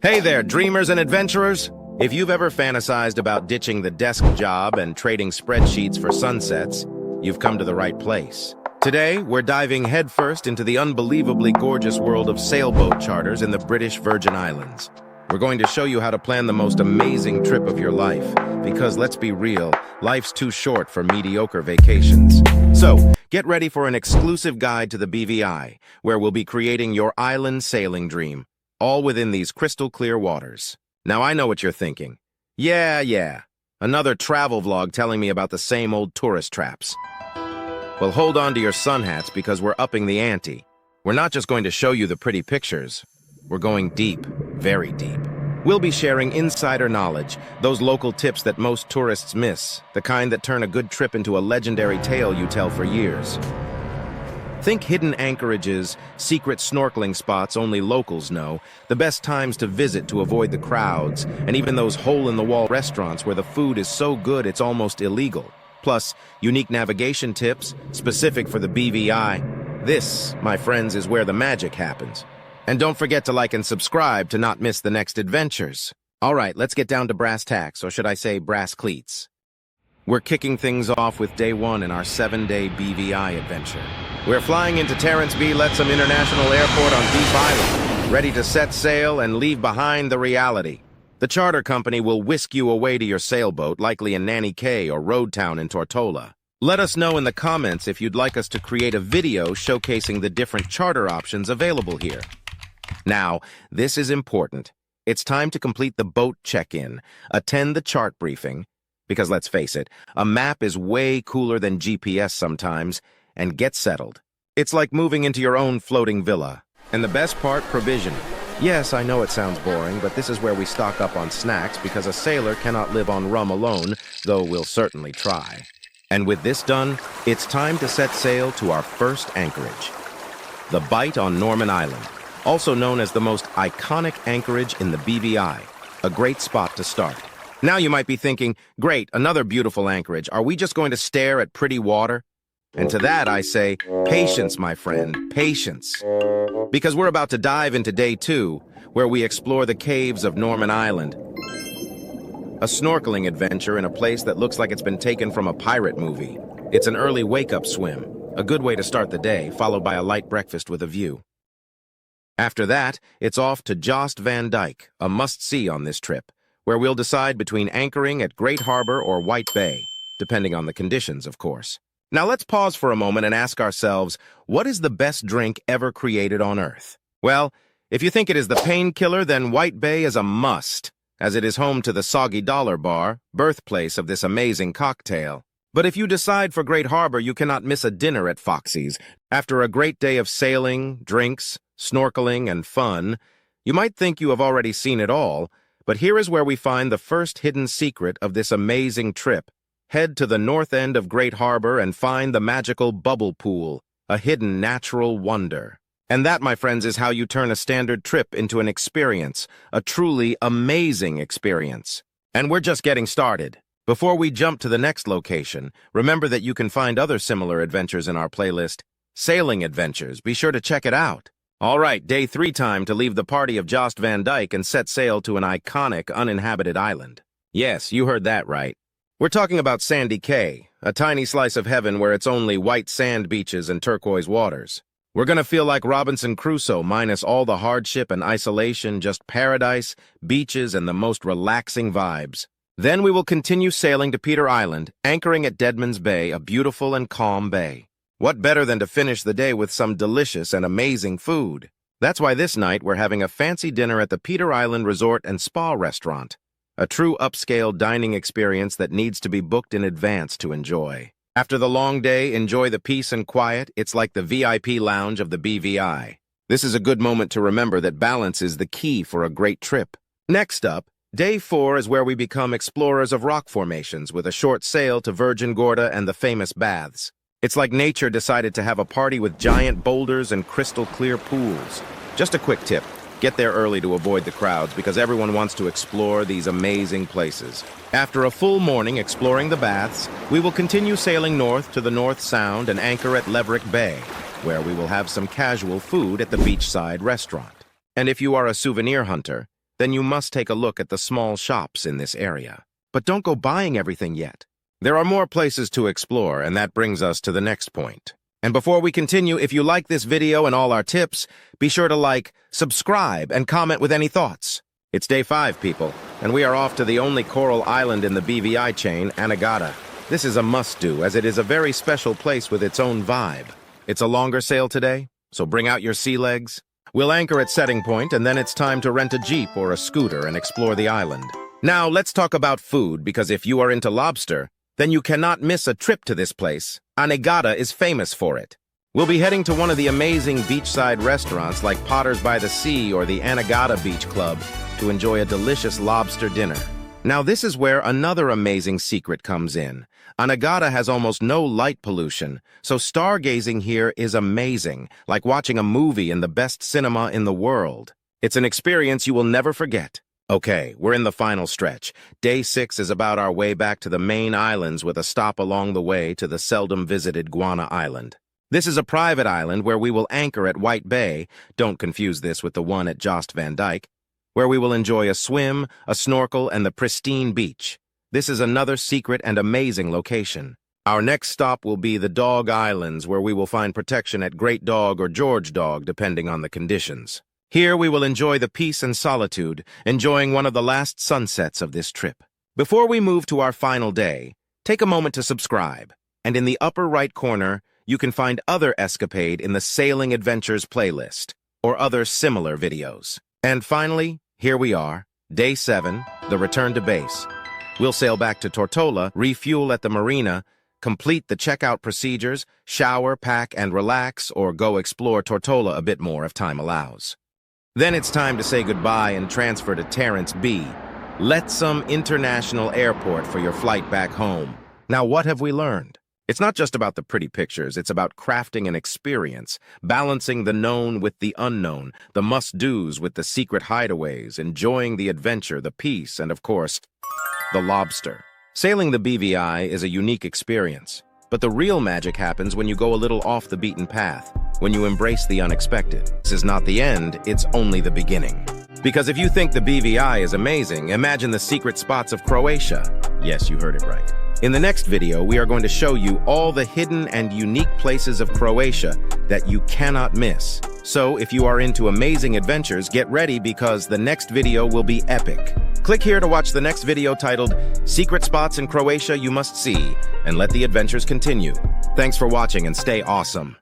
Hey there, dreamers and adventurers! If you've ever fantasized about ditching the desk job and trading spreadsheets for sunsets, you've come to the right place. Today, we're diving headfirst into the unbelievably gorgeous world of sailboat charters in the British Virgin Islands. We're going to show you how to plan the most amazing trip of your life, because let's be real, life's too short for mediocre vacations. So, get ready for an exclusive guide to the BVI, where we'll be creating your island sailing dream, all within these crystal clear waters. Now I know what you're thinking. Yeah, another travel vlog telling me about the same old tourist traps. Well, hold on to your sun hats because we're upping the ante. We're not just going to show you the pretty pictures. We're going deep, very deep. We'll be sharing insider knowledge, those local tips that most tourists miss, the kind that turn a good trip into a legendary tale you tell for years. Think hidden anchorages, secret snorkeling spots only locals know, the best times to visit to avoid the crowds, and even those hole-in-the-wall restaurants where the food is so good it's almost illegal. Plus, unique navigation tips, specific for the BVI. This, my friends, is where the magic happens. And don't forget to like and subscribe to not miss the next adventures. All right, let's get down to brass tacks, or should I say brass cleats. We're kicking things off with day one in our 7-day BVI adventure. We're flying into Terrence B. Lettsome International Airport on Deep Island, ready to set sail and leave behind the reality. The charter company will whisk you away to your sailboat, likely in Nanny Cay or Road Town in Tortola. Let us know in the comments if you'd like us to create a video showcasing the different charter options available here. Now, this is important. It's time to complete the boat check-in, attend the chart briefing, because let's face it, a map is way cooler than GPS sometimes, and get settled. It's like moving into your own floating villa. And the best part, provision. Yes, I know it sounds boring, but this is where we stock up on snacks because a sailor cannot live on rum alone, though we'll certainly try. And with this done, it's time to set sail to our first anchorage. The Bight on Norman Island, also known as the most iconic anchorage in the BVI, a great spot to start. Now you might be thinking, great, another beautiful anchorage. Are we just going to stare at pretty water? And to that I say, patience, my friend, patience. Because we're about to dive into day 2, where we explore the caves of Norman Island. A snorkeling adventure in a place that looks like it's been taken from a pirate movie. It's an early wake-up swim, a good way to start the day, followed by a light breakfast with a view. After that, it's off to Jost van Dyke, a must-see on this trip, where we'll decide between anchoring at Great Harbor or White Bay, depending on the conditions, of course. Now let's pause for a moment and ask ourselves, what is the best drink ever created on Earth? Well, if you think it is the painkiller, then White Bay is a must, as it is home to the Soggy Dollar Bar, birthplace of this amazing cocktail. But if you decide for Great Harbor, you cannot miss a dinner at Foxy's. After a great day of sailing, drinks, snorkeling, and fun, you might think you have already seen it all, but here is where we find the first hidden secret of this amazing trip. Head to the north end of Great Harbor and find the magical bubble pool, a hidden natural wonder. And that, my friends, is how you turn a standard trip into an experience, a truly amazing experience. And we're just getting started. Before we jump to the next location, remember that you can find other similar adventures in our playlist, Sailing Adventures. Be sure to check it out. All right, day 3 time to leave the party of Jost van Dyke and set sail to an iconic uninhabited island. Yes, you heard that right. We're talking about Sandy Cay, a tiny slice of heaven where it's only white sand beaches and turquoise waters. We're gonna feel like Robinson Crusoe minus all the hardship and isolation, just paradise, beaches, and the most relaxing vibes. Then we will continue sailing to Peter Island, anchoring at Deadman's Bay, a beautiful and calm bay. What better than to finish the day with some delicious and amazing food? That's why this night we're having a fancy dinner at the Peter Island Resort and Spa Restaurant. A true upscale dining experience that needs to be booked in advance to enjoy. After the long day, enjoy the peace and quiet. It's like the VIP lounge of the BVI. This is a good moment to remember that balance is the key for a great trip. Next up, day 4 is where we become explorers of rock formations with a short sail to Virgin Gorda and the famous baths. It's like nature decided to have a party with giant boulders and crystal clear pools. Just a quick tip. Get there early to avoid the crowds because everyone wants to explore these amazing places. After a full morning exploring the baths, we will continue sailing north to the North Sound and anchor at Leverick Bay, where we will have some casual food at the beachside restaurant. And if you are a souvenir hunter, then you must take a look at the small shops in this area. But don't go buying everything yet. There are more places to explore, and that brings us to the next point. And before we continue, if you like this video and all our tips, be sure to like, subscribe, and comment with any thoughts. It's day 5, people, and we are off to the only coral island in the BVI chain, Anegada. This is a must-do, as it is a very special place with its own vibe. It's a longer sail today, so bring out your sea legs. We'll anchor at setting point, and then it's time to rent a jeep or a scooter and explore the island. Now, let's talk about food, because if you are into lobster, then you cannot miss a trip to this place. Anegada is famous for it. We'll be heading to one of the amazing beachside restaurants like Potter's by the Sea or the Anegada Beach Club to enjoy a delicious lobster dinner. Now, this is where another amazing secret comes in. Anegada has almost no light pollution, so stargazing here is amazing, like watching a movie in the best cinema in the world. It's an experience you will never forget. Okay, we're in the final stretch. Day 6 is about our way back to the main islands with a stop along the way to the seldom-visited Guana Island. This is a private island where we will anchor at White Bay, don't confuse this with the one at Jost van Dyke, where we will enjoy a swim, a snorkel, and the pristine beach. This is another secret and amazing location. Our next stop will be the Dog Islands, where we will find protection at Great Dog or George Dog, depending on the conditions. Here we will enjoy the peace and solitude, enjoying one of the last sunsets of this trip. Before we move to our final day, take a moment to subscribe, and in the upper right corner, you can find other escapade in the Sailing Adventures playlist, or other similar videos. And finally, here we are, Day 7, the return to base. We'll sail back to Tortola, refuel at the marina, complete the checkout procedures, shower, pack, and relax, or go explore Tortola a bit more if time allows. Then it's time to say goodbye and transfer to Terrence B. Letsum International Airport for your flight back home. Now, what have we learned? It's not just about the pretty pictures, it's about crafting an experience, balancing the known with the unknown, the must-dos with the secret hideaways, enjoying the adventure, the peace, and of course, the lobster. Sailing the BVI is a unique experience, but the real magic happens when you go a little off the beaten path, when you embrace the unexpected. This is not the end, it's only the beginning. Because if you think the BVI is amazing, imagine the secret spots of Croatia. Yes, you heard it right. In the next video, we are going to show you all the hidden and unique places of Croatia that you cannot miss. So if you are into amazing adventures, get ready because the next video will be epic. Click here to watch the next video titled Secret Spots in Croatia You Must See, and let the adventures continue. Thanks for watching and stay awesome.